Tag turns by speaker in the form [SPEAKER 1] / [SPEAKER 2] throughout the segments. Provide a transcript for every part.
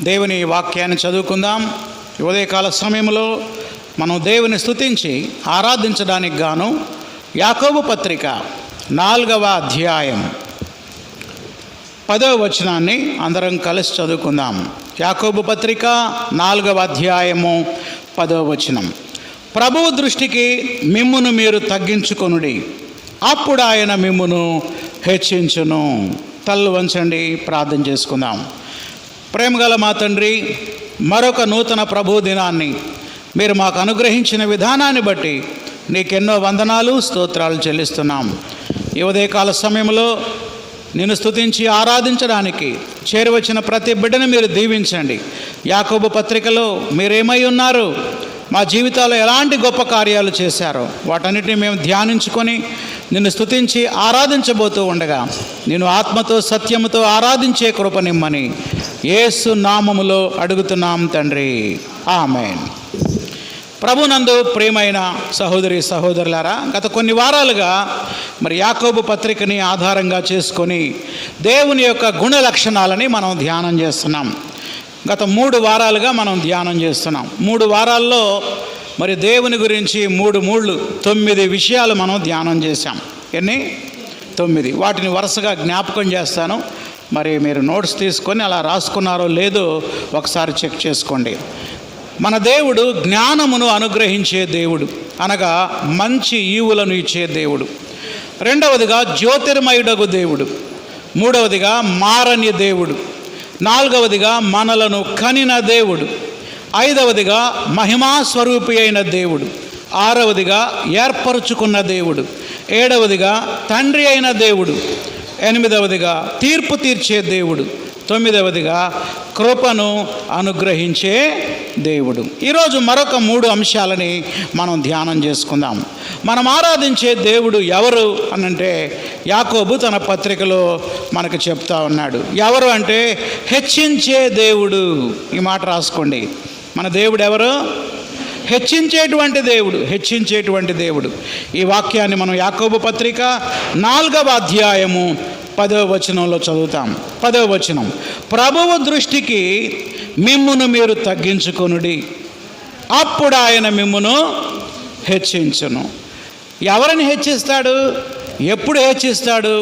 [SPEAKER 1] దేవుని వాక్యాన్ని చదువుకుందాం. ఉదయకాల సమయంలో మనం దేవుని స్తుతించి ఆరాధించడానికి గాను యాకోబు పత్రిక 4వ అధ్యాయం 10వ వచనాన్ని అందరం కలిసి చదువుకుందాం. యాకోబు పత్రిక 4వ అధ్యాయము 10వ వచనం. ప్రభువు దృష్టికి మిమ్మును మీరు తగ్గించుకొనుడి, అప్పుడు ఆయన మిమ్మును హెచ్చించును. తల్లు వంచండి, ప్రార్థన చేసుకుందాం. ప్రేమగల మా తండ్రి, మరొక నూతన ప్రభు దినాన్ని మీరు మాకు అనుగ్రహించిన విధానాన్ని బట్టి నీకెన్నో వందనాలు, స్తోత్రాలు చెల్లిస్తున్నాం. ఈ ఉదయకాల సమయంలో నిన్ను స్తుతించి ఆరాధించడానికి చేరువచ్చిన ప్రతి బిడ్డను మీరు దీవించండి. యాకోబు పత్రికలో మీరేమై ఉన్నారు, మా జీవితాల్లో ఎలాంటి గొప్ప కార్యాలు చేశారో వాటన్నిటిని మేము ధ్యానించుకొని నిన్ను స్తుతించి ఆరాధించబోతూ ఉండగా నేను ఆత్మతో సత్యముతో ఆరాధించే కృపనిమ్మని యేసు నామములో అడుగుతున్నాం తండ్రి, ఆమేన్. ప్రభునందు ప్రియమైన సహోదరి సహోదరులారా, గత కొన్ని వారాలుగా మరి యాకోబు పత్రికని ఆధారంగా చేసుకొని దేవుని యొక్క గుణ లక్షణాలని మనం ధ్యానం చేస్తున్నాం. గత 3 వారాలుగా మనం ధ్యానం చేస్తున్నాం. 3 వారాల్లో మరి దేవుని గురించి 9 విషయాలు మనం ధ్యానం చేశాం. ఎన్ని? 9. వాటిని వరుసగా జ్ఞాపకం చేస్తాను. మరి మీరు నోట్స్ తీసుకొని అలా రాసుకున్నారో లేదో ఒకసారి చెక్ చేసుకోండి. మన దేవుడు జ్ఞానమును అనుగ్రహించే దేవుడు, అనగా మంచి ఈవులను ఇచ్చే దేవుడు. 2వదిగా జ్యోతిర్మయుడగు దేవుడు. 3వదిగా మారని దేవుడు. 4వదిగా మనలను కనిన దేవుడు. 5వదిగా మహిమాస్వరూపి అయిన దేవుడు. 6వదిగా ఏర్పరుచుకున్న దేవుడు. 7వదిగా తండ్రి అయిన దేవుడు. 8వదిగా తీర్పు తీర్చే దేవుడు. 9వదిగా కృపను అనుగ్రహించే దేవుడు. ఈరోజు మరొక 3 అంశాలని మనం ధ్యానం చేసుకుందాం. మనం ఆరాధించే దేవుడు ఎవరు అనంటే యాకోబు తన పత్రికలో మనకు చెప్తా ఉన్నాడు. ఎవరు అంటే హెచ్చించే దేవుడు. ఈ మాట రాసుకోండి. మన దేవుడు ఎవరు? హెచ్చించేటువంటి దేవుడు. హెచ్చించేటువంటి దేవుడు. ఈ వాక్యాన్ని మనం యాకోబు పత్రిక 4వ అధ్యాయము 10వ వచనంలో చదువుతాం. 10వ వచనం. ప్రభువు దృష్టికి మిమ్మును మీరు తగ్గించుకొనుడి, అప్పుడు ఆయన మిమ్మును హెచ్చించును. ఎవరిని హెచ్చిస్తాడు? ఎప్పుడు హెచ్చిస్తాడు?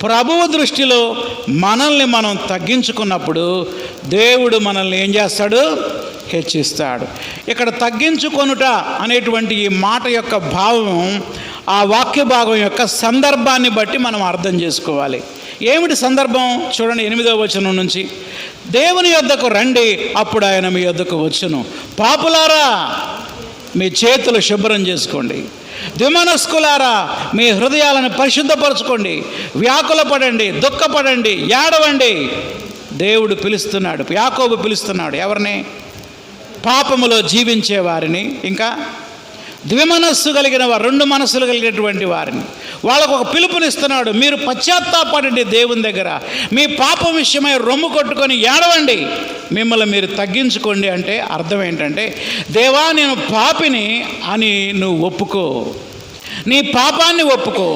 [SPEAKER 1] ప్రభువు దృష్టిలో మనల్ని మనం తగ్గించుకున్నప్పుడు దేవుడు మనల్ని ఏం చేస్తాడు? హెచ్చిస్తాడు. ఇక్కడ తగ్గించుకొనుట అనేటువంటి ఈ మాట యొక్క భావం ఆ వాక్య భాగం యొక్క సందర్భాన్ని బట్టి మనం అర్థం చేసుకోవాలి. ఏమిటి సందర్భం? చూడండి 8వ వచనం నుంచి. దేవుని యొద్దకు రండి, అప్పుడు ఆయన మీ యొద్దకు వచ్చును. పాపులారా, మీ చేతులు శుభ్రం చేసుకోండి. ద్విమనస్కులారా, మీ హృదయాలను పరిశుద్ధపరచుకోండి. వ్యాకులపడండి, దుఃఖపడండి, ఏడవండి. దేవుడు పిలుస్తున్నాడు. యాకోబు పిలుస్తున్నాడు. ఎవరిని? పాపములో జీవించే వారిని, ఇంకా ద్విమనస్సు కలిగిన వారు, 2 మనస్సులు కలిగినటువంటి వారిని. వాళ్ళకు ఒక పిలుపునిస్తున్నాడు. మీరు పశ్చాత్తాపడండి దేవుని దగ్గర. మీ పాపం విషయమై రొమ్ము కొట్టుకొని ఏడవండి, మిమ్మల్ని మీరు తగ్గించుకోండి. అంటే అర్థం ఏంటంటే, దేవా నేను పాపిని అని నువ్వు ఒప్పుకో. నీ పాపాన్ని ఒప్పుకో.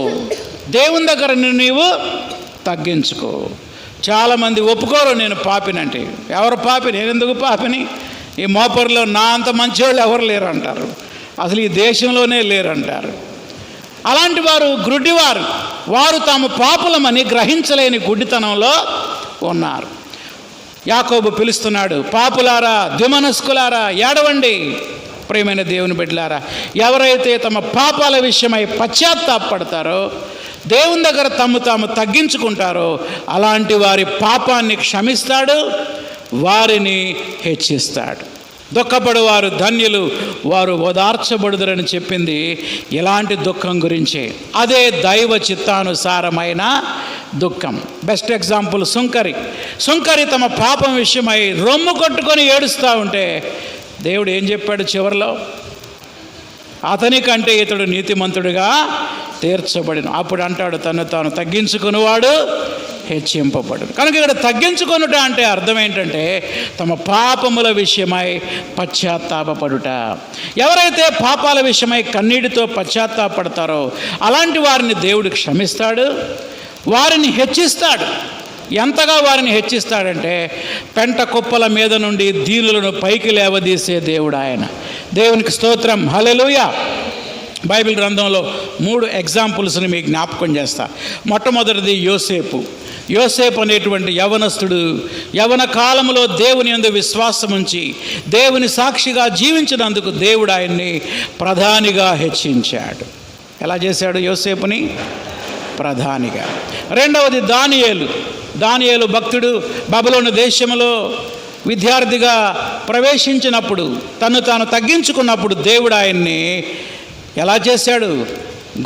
[SPEAKER 1] దేవుని దగ్గర నీవు తగ్గించుకో. చాలామంది ఒప్పుకోరు నేను పాపినంటే. ఎవరు పాపి? నేను ఎందుకు పాపిని? ఈ మోపర్లో నా అంత మంచివాళ్ళు ఎవరు లేరు అంటారు. అసలు ఈ దేశంలోనే లేరంటారు. అలాంటి వారు గ్రుడ్డివారు. వారు తాము పాపులమని గ్రహించలేని గుడ్డితనంలో ఉన్నారు. యాకోబు పిలుస్తున్నాడు. పాపులారా, ద్విమనస్కులారా, ఏడవండి. ప్రియమైన దేవుని బిడ్డలారా, ఎవరైతే తమ పాపాల విషయమై పశ్చాత్తాపడతారో, దేవుని దగ్గర తాము తగ్గించుకుంటారో, అలాంటి వారి పాపాన్ని క్షమిస్తాడు, వారిని హెచ్చిస్తాడు. దుఃఖపడువారు ధన్యులు, వారు ఓదార్చబడుదురని చెప్పింది ఇలాంటి దుఃఖం గురించే. అదే దైవ చిత్తానుసారమైన దుఃఖం. బెస్ట్ ఎగ్జాంపుల్ సుంకరి తమ పాపం విషయమై రొమ్ము కొట్టుకొని ఏడుస్తూ ఉంటే దేవుడు ఏం చెప్పాడు చివరిలో? అతనికంటే ఇతడు నీతిమంతుడిగా తీర్చబడిన. అప్పుడు అంటాడు, తను తాను తగ్గించుకునేవాడు హెచ్చింపబడు. కనుక ఇక్కడ తగ్గించుకొనుట అంటే అర్థం ఏంటంటే తమ పాపముల విషయమై పశ్చాత్తాపడుట. ఎవరైతే పాపాల విషయమై కన్నీటితో పశ్చాత్తాపడతారో అలాంటి వారిని దేవుడు క్షమిస్తాడు, వారిని హెచ్చిస్తాడు. ఎంతగా వారిని హెచ్చిస్తాడంటే పెంట కుప్పల మీద నుండి దీనులను పైకి లేవదీసే దేవుడు ఆయన. దేవునికి స్తోత్రం, హల్లెలూయా. బైబిల్ గ్రంథంలో 3 ఎగ్జాంపుల్స్ని మీకు జ్ఞాపకం చేస్తా. మొట్టమొదటిది యోసేపు అనేటువంటి యవనస్తుడు యవన కాలంలో దేవుని యందు విశ్వాసం ఉంచి దేవుని సాక్షిగా జీవించినందుకు దేవుడు ఆయన్ని ప్రధానిగా హెచ్చించాడు. ఎలా చేశాడు యోసేపుని? ప్రధానిగా. రెండవది దానియేలు భక్తుడు బబులోను దేశంలో విద్యార్థిగా ప్రవేశించినప్పుడు తను తాను తగ్గించుకున్నప్పుడు దేవుడు ఆయన్ని ఎలా చేశాడు?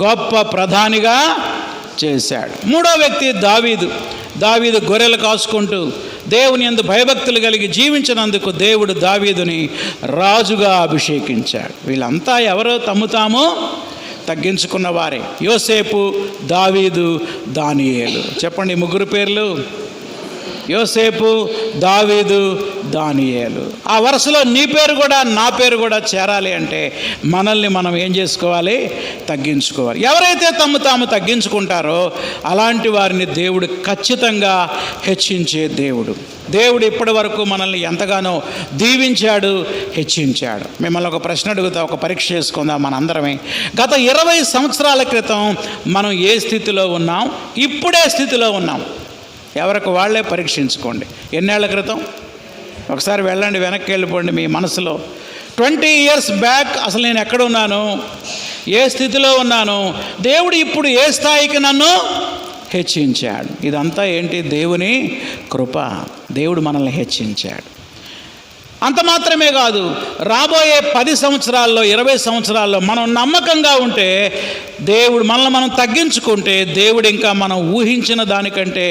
[SPEAKER 1] గొప్ప ప్రధానిగా చేశాడు. మూడో వ్యక్తి దావీదు గొర్రెలు కాసుకుంటూ దేవుని యందు భయభక్తులు కలిగి జీవించినందుకు దేవుడు దావీదుని రాజుగా అభిషేకించాడు. వీళ్ళంతా ఎవరో తాము తగ్గించుకున్న వారే. యోసేపు, దావీదు, దానియేలు. చెప్పండి ముగ్గురు పేర్లు. యోసేపు, దావీదు, దానియేలు. ఆ వరుసలో నీ పేరు కూడా నా పేరు కూడా చేరాలి అంటే మనల్ని మనం ఏం చేసుకోవాలి? తగ్గించుకోవాలి. ఎవరైతే తాము తగ్గించుకుంటారో అలాంటి వారిని దేవుడు ఖచ్చితంగా హెచ్చించే దేవుడు ఇప్పటి వరకు మనల్ని ఎంతగానో దీవించాడు, హెచ్చించాడు. మిమ్మల్ని ఒక ప్రశ్న అడుగుతా, ఒక పరీక్ష చేసుకుందాం మనందరమే. గత 20 సంవత్సరాల క్రితం మనం ఏ స్థితిలో ఉన్నాం, ఇప్పుడే స్థితిలో ఉన్నాం? ఎవరికి వాళ్ళే పరీక్షించుకోండి. ఎన్నేళ్ల క్రితం? ఒకసారి వెళ్ళండి, వెనక్కి వెళ్ళిపోండి మీ మనసులో. 20 years బ్యాక్ అసలు నేను ఎక్కడ ఉన్నాను, ఏ స్థితిలో ఉన్నాను, దేవుడు ఇప్పుడు ఏ స్థాయికి నన్ను హెచ్చించాడు? ఇదంతా ఏంటి? దేవుని కృప. దేవుడు మనల్ని హెచ్చించాడు. అంత మాత్రమే కాదు, రాబోయే 10 సంవత్సరాల్లో 20 సంవత్సరాల్లో మనం నమ్మకంగా ఉంటే, దేవుడు మనల్ని మనం తగ్గించుకుంటే దేవుడు ఇంకా మనం ఊహించిన దానికంటే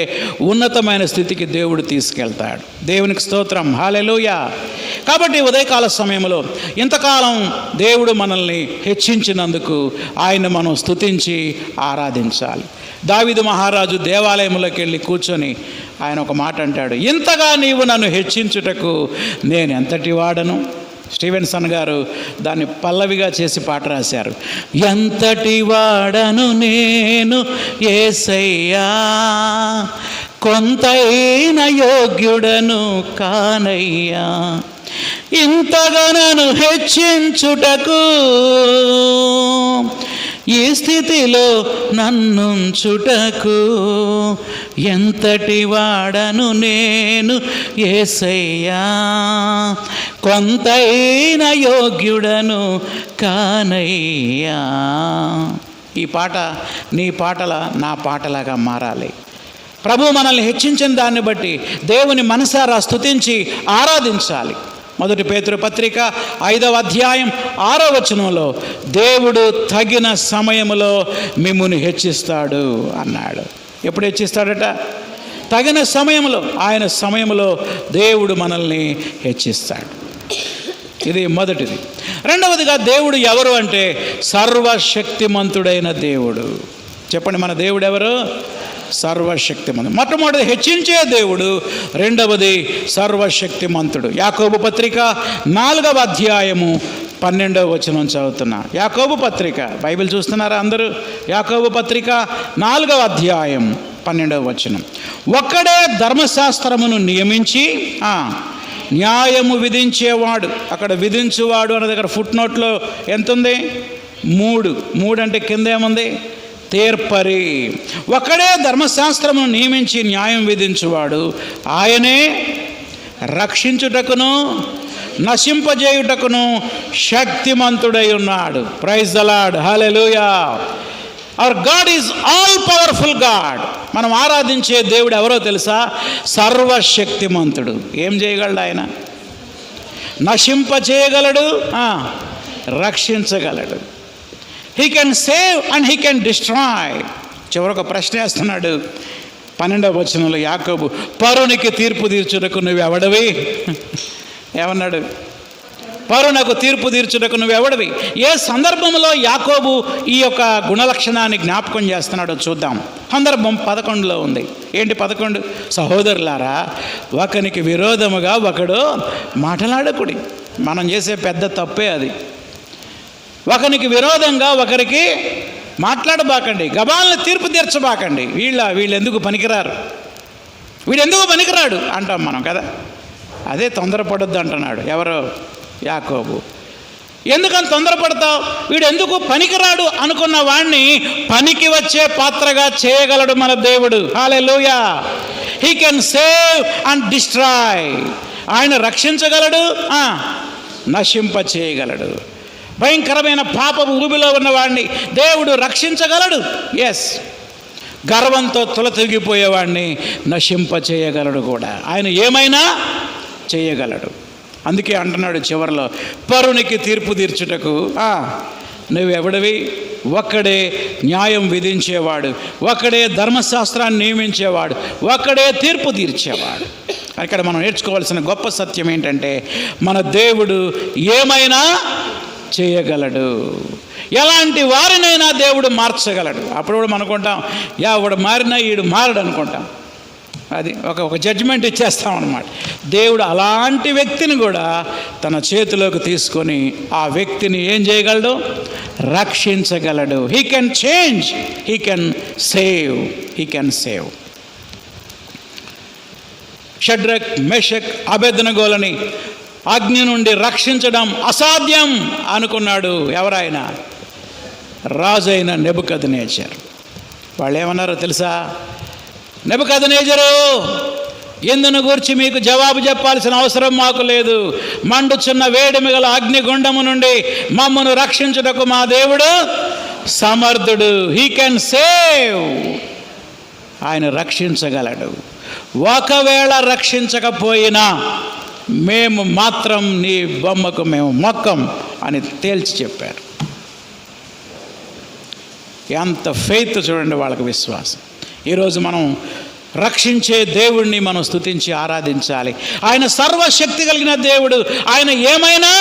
[SPEAKER 1] ఉన్నతమైన స్థితికి దేవుడు తీసుకెళ్తాడు. దేవునికి స్తోత్రం, హల్లెలూయా. కాబట్టి ఉదయకాల సమయంలో ఇంతకాలం దేవుడు మనల్ని హెచ్చించినందుకు ఆయన మనం స్తుతించి ఆరాధించాలి. దావీదు మహారాజు దేవాలయంలోకి వెళ్ళి కూర్చొని ఆయన ఒక మాట అంటాడు, ఇంతగా నీవు నన్ను హెచ్చించుటకు నేను ఎంతటి వాడను. స్టీవెన్సన్ గారు దాన్ని పల్లవిగా చేసి పాట రాశారు. ఎంతటి వాడను నేను యేసయ్యా, కొంతైన యోగ్యుడను కానయ్యా, ఇంతగా నన్ను హెచ్చించుటకు, ఈ స్థితిలో నన్నుంచుటకు, ఎంతటి వాడను నేను యేసయ్యా, కొంతైన యోగ్యుడను కానయ్యా. ఈ పాట నీ పాటల నా పాటలాగా మారాలి. ప్రభు మనల్ని హెచ్చించిన దాన్ని బట్టి దేవుని మనసారా స్తుతించి ఆరాధించాలి. 1 పేతురు పత్రిక 5వ అధ్యాయం 6వ వచనంలో దేవుడు తగిన సమయంలో మిమ్మును హెచ్చిస్తాడు అన్నాడు. ఎప్పుడు హెచ్చిస్తాడట? తగిన సమయంలో. ఆయన సమయంలో దేవుడు మనల్ని హెచ్చిస్తాడు. ఇది మొదటిది. రెండవదిగా దేవుడు ఎవరు అంటే సర్వశక్తిమంతుడైన దేవుడు. చెప్పండి, మన దేవుడు ఎవరు? సర్వశక్తిమంతుడు. మొట్టమొదటి హెచ్చించే దేవుడు, రెండవది సర్వశక్తిమంతుడు. యాకోబు పత్రిక 4వ అధ్యాయము 12వ వచనం చదువుతున్నా. యాకోబు పత్రిక బైబిల్ చూస్తున్నారా అందరూ? యాకోబు పత్రిక 4వ అధ్యాయం 12వ వచనం. ఒక్కడే ధర్మశాస్త్రమును నియమించి న్యాయము విధించేవాడు. అక్కడ విధించువాడు అనే దగ్గర ఫుట్ నోట్లో ఎంత ఉంది? 3 అంటే కింద ఏముంది? తీర్పరి. ఒకడే ధర్మశాస్త్రమును నియమించి న్యాయం విధించువాడు, ఆయనే రక్షించుటకును నశింపజేయుటకును శక్తిమంతుడై ఉన్నాడు. Praise the Lord, hallelujah. Our God is all powerful God. మనం ఆరాధించే దేవుడు ఎవరో తెలుసా? సర్వశక్తిమంతుడు. ఏం చేయగలడు ఆయన? నశింపజేయగలడు, రక్షించగలడు. He can save and he can destroy. చివరొక ప్రశ్న వేస్తున్నాడు 12వ వచనంలో యాకోబు, పరునికి తీర్పు తీర్చుటకు నువ్వెవడవి? ఏమన్నాడు? పరునకు తీర్పు తీర్చుటకు నువ్వెవడవి? ఏ సందర్భంలో యాకోబు ఈ యొక్క గుణలక్షణాన్ని జ్ఞాపకం చేస్తున్నాడో చూద్దాం. సందర్భం 11లో ఉంది. ఏంటి 11? సహోదరులారా, ఒకనికి విరోధముగా ఒకడు మాటలాడకుడి. మనం చేసే పెద్ద తప్పే అది. ఒకరికి విరోధంగా ఒకరికి మాట్లాడబాకండి, గబాలను తీర్పు తీర్చబాకండి. వీళ్ళు ఎందుకు పనికిరారు? వీడు ఎందుకు పనికిరాడు అంటాం మనం కదా. అదే తొందరపడొద్దు అంటున్నాడు ఎవరు? యాకోబు. ఎందుకని తొందరపడతావు? వీడు ఎందుకు పనికిరాడు అనుకున్న వాణ్ణి పనికి వచ్చే పాత్రగా చేయగలడు మన దేవుడు. Hallelujah. He can save and destroy. ఆయన రక్షించగలడు, నశింప చేయగలడు. భయంకరమైన పాపపు ఊబిలో ఉన్నవాడిని దేవుడు రక్షించగలడు. ఎస్, గర్వంతో తొలతూగిపోయేవాడిని నశింప చేయగలడు కూడా. ఆయన ఏమైనా చేయగలడు. అందుకే అంటున్నాడు చివరిలో, పరునికి తీర్పు తీర్చుటకు నువ్వెవడివి? ఒక్కడే న్యాయం విధించేవాడు, ఒక్కడే ధర్మశాస్త్రాన్ని నియమించేవాడు, ఒక్కడే తీర్పు తీర్చేవాడు. ఇక్కడ మనం నేర్చుకోవాల్సిన గొప్ప సత్యం ఏంటంటే, మన దేవుడు ఏమైనా చేయగలడు. ఎలాంటి వారినైనా దేవుడు మార్చగలడు. అప్పుడు కూడా మనం అనుకుంటాం, వాడు మారినా ఈడు మారడు అనుకుంటాం. అది ఒక జడ్జిమెంట్ ఇచ్చేస్తాం అన్నమాట. దేవుడు అలాంటి వ్యక్తిని కూడా తన చేతిలోకి తీసుకొని ఆ వ్యక్తిని ఏం చేయగలడు? రక్షించగలడు. He can change, he can save, he can save. Shadrach, Meshach, అబేద్నెగోలని అగ్ని నుండి రక్షించడం అసాధ్యం అనుకున్నాడు ఎవరైనా? రాజైన నెబుకద్నెజర్. వాళ్ళు ఏమన్నారో తెలుసా? నెబుకద్నెజరు, ఎందును గూర్చి మీకు జవాబు చెప్పాల్సిన అవసరం మాకు లేదు. మండుచున్న వేడిమి గల అగ్నిగుండము నుండి మమ్మను రక్షించుటకు మా దేవుడు సమర్థుడు. He can save. ఆయన రక్షించగలడు. ఒకవేళ రక్షించకపోయినా మేము మాత్రం నీ బొమ్మకు మేము మొక్కం అని తేల్చి చెప్పారు. ఎంత ఫెయిత్ చూడండి వాళ్ళకి, విశ్వాసం. ఈరోజు మనం రక్షించే దేవుణ్ణి మనం స్తుతించి ఆరాధించాలి. ఆయన సర్వశక్తి కలిగిన దేవుడు. ఆయన ఏమైనా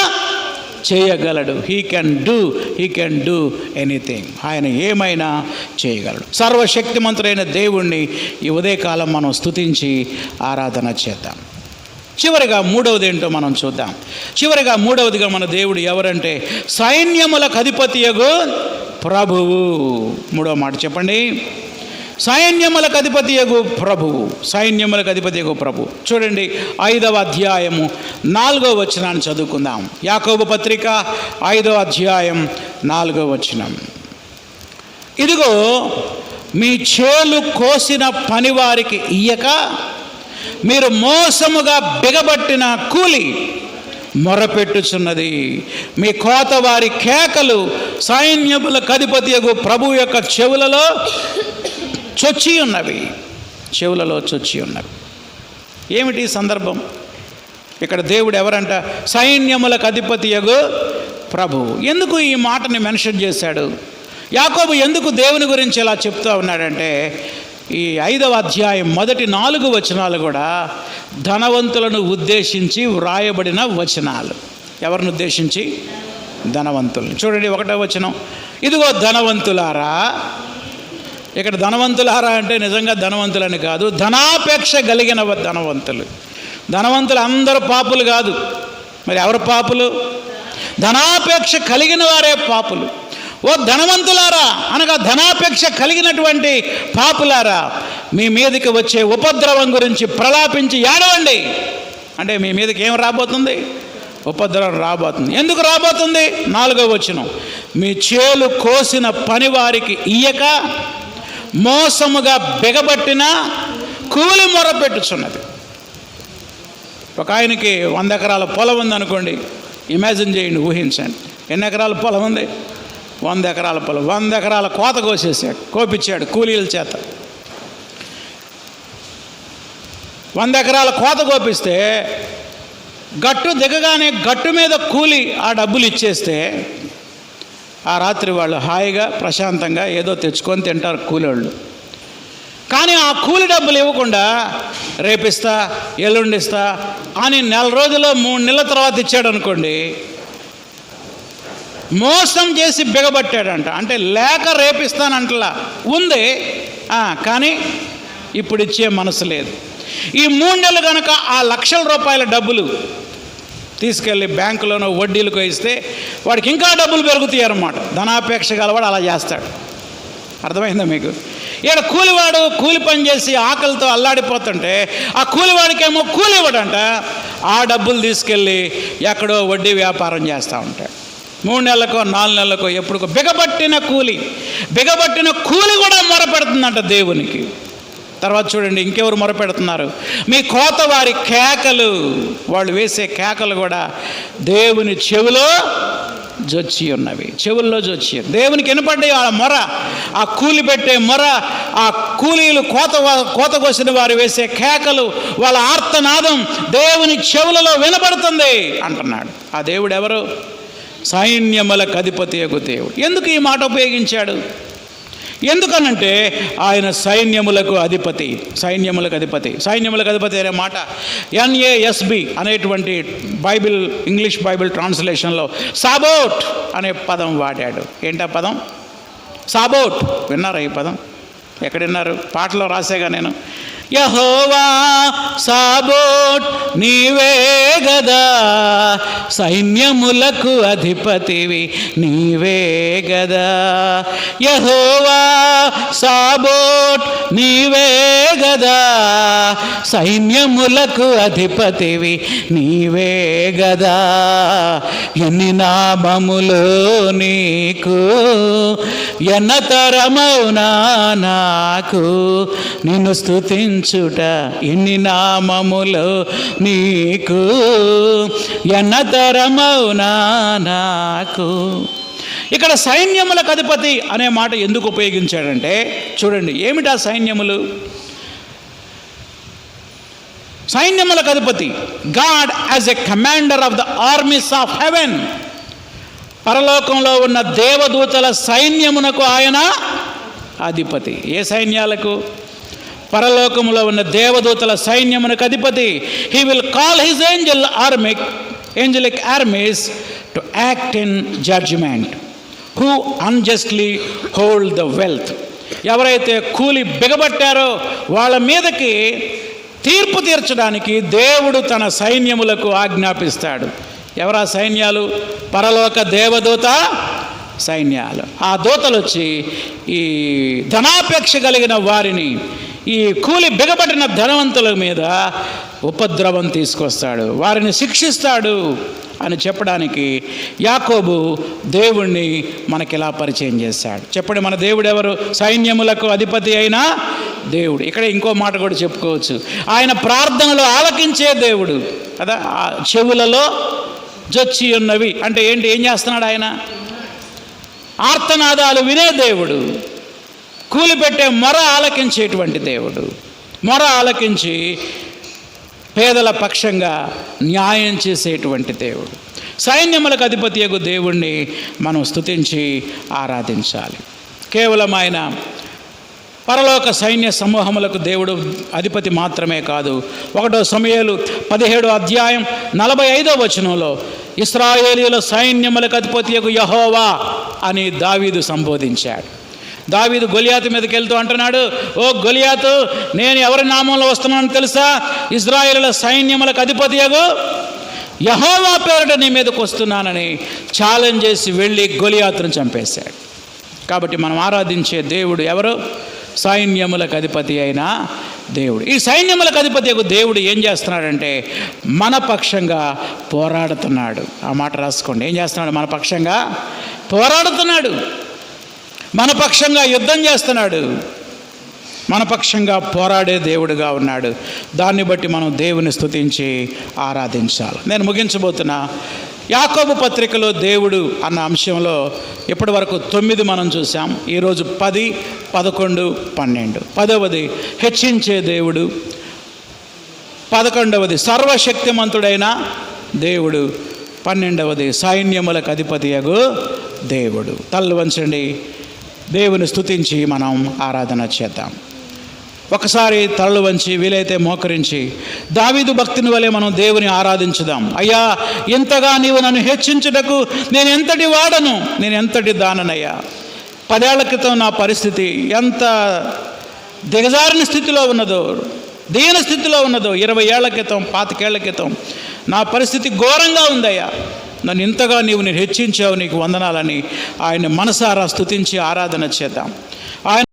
[SPEAKER 1] చేయగలడు. He can do anything. ఆయన ఏమైనా చేయగలడు. సర్వశక్తిమంతుడైన దేవుణ్ణి ఈ ఉదయకాలం మనం స్తుతించి ఆరాధన చేద్దాం. చివరిగా మూడవది ఏంటో మనం చూద్దాం. చివరిగా మూడవదిగా మన దేవుడు ఎవరంటే, సైన్యములకు అధిపతియగు ప్రభువు. మూడవ మాట చెప్పండి. సైన్యములకు అధిపతియగు ప్రభువు. సైన్యములకు అధిపతియగు ప్రభు. చూడండి, 5వ అధ్యాయము 4వ వచనాన్ని చదువుకుందాం. యాకోబు పత్రిక 5వ అధ్యాయం 4వ వచనం. ఇదిగో మీ చేలు కోసిన పనివారికి ఇయ్యక మీరు మోసముగా బిగబట్టిన కూలి మొరపెట్టుచున్నది. మీ కోత వారి కేకలు సైన్యములకు అధిపతియగు ప్రభు యొక్క చెవులలో చొచ్చి ఉన్నవి. చెవులలో చొచ్చి ఉన్నవి. ఏమిటి సందర్భం? ఇక్కడ దేవుడు ఎవరంట? సైన్యములకు అధిపతియగు ప్రభు. ఎందుకు ఈ మాటని మెన్షన్ చేశాడు? యాకోబు ఎందుకు దేవుని గురించి ఇలా చెప్తూ ఉన్నాడంటే, ఈ 5వ అధ్యాయం మొదటి 4 వచనాలు కూడా ధనవంతులను ఉద్దేశించి వ్రాయబడిన వచనాలు. ఎవరిని ఉద్దేశించి? ధనవంతులను. చూడండి 1వ వచనం, ఇదిగో ధనవంతులారా. ఇక్కడ ధనవంతులారా అంటే నిజంగా ధనవంతులని కాదు, ధనాపేక్ష కలిగిన ధనవంతులు. ధనవంతులు అందరూ పాపులు కాదు. మరి ఎవరు పాపులు? ధనాపేక్ష కలిగిన వారే పాపులు. ఓ ధనవంతులారా అనగా ధనాపేక్ష కలిగినటువంటి పాపులారా, మీ మీదకి వచ్చే ఉపద్రవం గురించి ప్రలాపించి ఏడవండి. అంటే మీ మీదకి ఏం రాబోతుంది? ఉపద్రవం రాబోతుంది. ఎందుకు రాబోతుంది? 4వ వచనం, మీ చేలు కోసిన పనివారికి ఇయ్యక మోసముగా బిగబట్టిన కూలి మొరపెట్టుచున్నది. ఒక ఆయనకి 100 ఎకరాల పొలం ఉందనుకోండి. ఇమాజిన్ చేయండి, ఊహించండి. ఎన్ని ఎకరాల పొలం ఉంది? 100 ఎకరాల పొలం. 100 ఎకరాల కోత కోపించాడు కూలీల చేత. 100 ఎకరాల కోత కోపిస్తే గట్టు దిగగానే గట్టు మీద కూలి ఆ డబ్బులు ఇచ్చేస్తే ఆ రాత్రి వాళ్ళు హాయిగా ప్రశాంతంగా ఏదో తెచ్చుకొని తింటారు కూలోళ్ళు. కానీ ఆ కూలి డబ్బులు ఇవ్వకుండా రేపిస్తా, ఎల్లుండిస్తా అని 4 రోజుల్లో 3 నెలల తర్వాత ఇచ్చాడు అనుకోండి, మోసం చేసి బిగబట్టాడంట. అంటే లేక రేపిస్తానంటలా ఉంది, కానీ ఇప్పుడు ఇచ్చే మనసు లేదు. ఈ 3 నెలలు కనుక ఆ లక్షల రూపాయల డబ్బులు తీసుకెళ్ళి బ్యాంకులోనో వడ్డీలకు ఇస్తే వాడికి ఇంకా డబ్బులు పెరుగుతాయి అన్నమాట. ధనాపేక్ష గలవాడు అలా చేస్తాడు. అర్థమైందా మీకు? ఇక్కడ కూలివాడు కూలి పని చేసి ఆకలితో అల్లాడిపోతుంటే ఆ కూలివాడికేమో కూలి ఇవ్వడంట. ఆ డబ్బులు తీసుకెళ్ళి ఎక్కడో వడ్డీ వ్యాపారం చేస్తూ ఉంటాడు. 3 నెలలకో 4 నెలలకో ఎప్పుడుకో బిగబట్టిన కూలి కూడా మొరపెడుతుందంట దేవునికి. తర్వాత చూడండి ఇంకెవరు మొరపెడుతున్నారు, మీ కోత వారి కేకలు, వాళ్ళు వేసే కేకలు కూడా దేవుని చెవిలో జొచ్చి ఉన్నవి, చెవుల్లో జొచ్చి దేవునికి వినపడ్డాయి. ఆ మొర, ఆ కూలి పెట్టే మొర, ఆ కూలీలు కోత కోసిన వారు వేసే కేకలు, వాళ్ళ ఆర్తనాదం దేవుని చెవులలో వినపడుతుంది అంటున్నాడు. ఆ దేవుడు ఎవరు? సైన్యములకు అధిపతియగు దేవుడు. ఎందుకు ఈ మాట ఉపయోగించాడు? ఎందుకనంటే ఆయన సైన్యములకు అధిపతి. సైన్యములకు అధిపతి అనే మాట NASB అనేటువంటి ఇంగ్లీష్ బైబిల్ ట్రాన్స్లేషన్లో సాబోట్ అనే పదం వాడాడు. ఏంటా పదం? సాబోట్. విన్నారా ఈ పదం? ఎక్కడ విన్నారు? పాటలో రాసేగా నేను. యెహోవా సాబోట్ నీవే గదా, సైన్యములకు అధిపతివి నీవే గదా. యెహోవా సాబోట్ నీవే గదా, సైన్యములకు అధిపతివి నీవే గదా. ఎన్ని నామములు నీకు, ఎన్నతరమౌనా నాకు నిన్ను స్తుతించుట. ఎన్ని నామములు నీకు, ఎన్నతరమౌనా నాకు. ఇక్కడ సైన్యములకు అధిపతి అనే మాట ఎందుకు ఉపయోగించాడంటే చూడండి, ఏమిటా సైన్యములు? సైన్యములకు అధిపతి God as a commander of the armies of heaven. పరలోకంలో ఉన్న దేవదూతల సైన్యమునకు ఆయన అధిపతి. ఏ సైన్యాలకు? పరలోకములో ఉన్న దేవదూతల సైన్యమునకు అధిపతి. He will call his angelic armies to act in judgment, who unjustly hold the wealth. ఎవరైతే కూలి బిగబట్టారో వాళ్ళ మీదకి తీర్పు తీర్చడానికి దేవుడు తన సైన్యములకు ఆజ్ఞాపిస్తాడు. ఎవరా సైన్యాలు? పరలోక దేవదూత సైన్యాలు. ఆ దూతలు వచ్చి ఈ ధనాపేక్ష కలిగిన వారిని, ఈ కూలి బిగబట్టిన ధనవంతుల మీద ఉపద్రవం తీసుకొస్తాడు, వారిని శిక్షిస్తాడు అని చెప్పడానికి యాకోబు దేవుణ్ణి మనకిలా పరిచయం చేశాడు. చెప్పండి, మన దేవుడు ఎవరు? సైన్యములకు అధిపతి అయిన దేవుడు. ఇక్కడ ఇంకో మాట కూడా చెప్పుకోవచ్చు, ఆయన ప్రార్థనలు ఆలకించే దేవుడు కదా. చెవులలో జొచ్చి ఉన్నవి అంటే ఏంటి? ఏం చేస్తున్నాడు ఆయన? ఆర్తనాదాలు వినే దేవుడు, కూలిపెట్టే మొర ఆలకించేటువంటి దేవుడు. మొర ఆలకించి పేదల పక్షంగా న్యాయం చేసేటువంటి దేవుడు. సైన్యములకు అధిపతియగు దేవుణ్ణి మనం స్తుతించి ఆరాధించాలి. కేవలం ఆయన పరలోక సైన్య సమూహములకు దేవుడు అధిపతి మాత్రమే కాదు. 1 సమూయేలు 17వ అధ్యాయం 45వ వచనంలో ఇశ్రాయేలీయుల సైన్యములకు అధిపతియగు యెహోవా అని దావీదు సంబోధించాడు. దావీదు గొలియాతు మీదకి వెళ్తూ అంటున్నాడు, ఓ గొలియాతు, నేను ఎవరి నామంలో వస్తున్నానో తెలుసా? ఇశ్రాయేలుల సైన్యములకు అధిపతియగు యెహోవా పేరిట నీ మీదకు వస్తున్నానని ఛాలెంజ్ చేసి వెళ్ళి గొలియాతును చంపేశాడు. కాబట్టి మనం ఆరాధించే దేవుడు ఎవరు? సైన్యములకు అధిపతి అయిన దేవుడు. ఈ సైన్యములకు అధిపతి దేవుడు ఏం చేస్తున్నాడంటే మన పక్షంగా పోరాడుతున్నాడు. ఆ మాట రాసుకోండి. ఏం చేస్తున్నాడు? మన పక్షంగా పోరాడుతున్నాడు, మన పక్షంగా యుద్ధం చేస్తున్నాడు, మన పక్షంగా పోరాడే దేవుడుగా ఉన్నాడు. దాన్ని బట్టి మనం దేవుని స్తుతించి ఆరాధించాలి. నేను ముగించబోతున్నా. యాకోబు పత్రికలో దేవుడు అన్న అంశంలో ఇప్పటి వరకు 9 మనం చూసాం. ఈరోజు 10, 11, 12. 10వది హెచ్చించే దేవుడు, 11వది సర్వశక్తిమంతుడైన దేవుడు, 12వది సైన్యములకు అధిపతియగు దేవుడు. తల్లు వంచండి, దేవుని స్తుతించి మనం ఆరాధన చేద్దాం. ఒకసారి తలలు వంచి వీలైతే మోకరించి దావీదు భక్తిని వలె మనం దేవుని ఆరాధించుదాం. అయ్యా, ఇంతగా నీవు నన్ను హెచ్చించుటకు నేను ఎంతటి వాడను, నేను ఎంతటి దాననయ్యా. 10 ఏళ్ల క్రితం నా పరిస్థితి ఎంత దిగజారిన స్థితిలో ఉన్నదో, దీన స్థితిలో ఉన్నదో, 20 ఏళ్ల క్రితం 25 ఏళ్ల క్రితం నా పరిస్థితి ఘోరంగా ఉందయ్యా. నన్ను ఇంతగా నీవు నేను హెచ్చించావు, నీకు వందనాలని ఆయన మనసారా స్తుతించి ఆరాధన చేద్దాం. ఆయన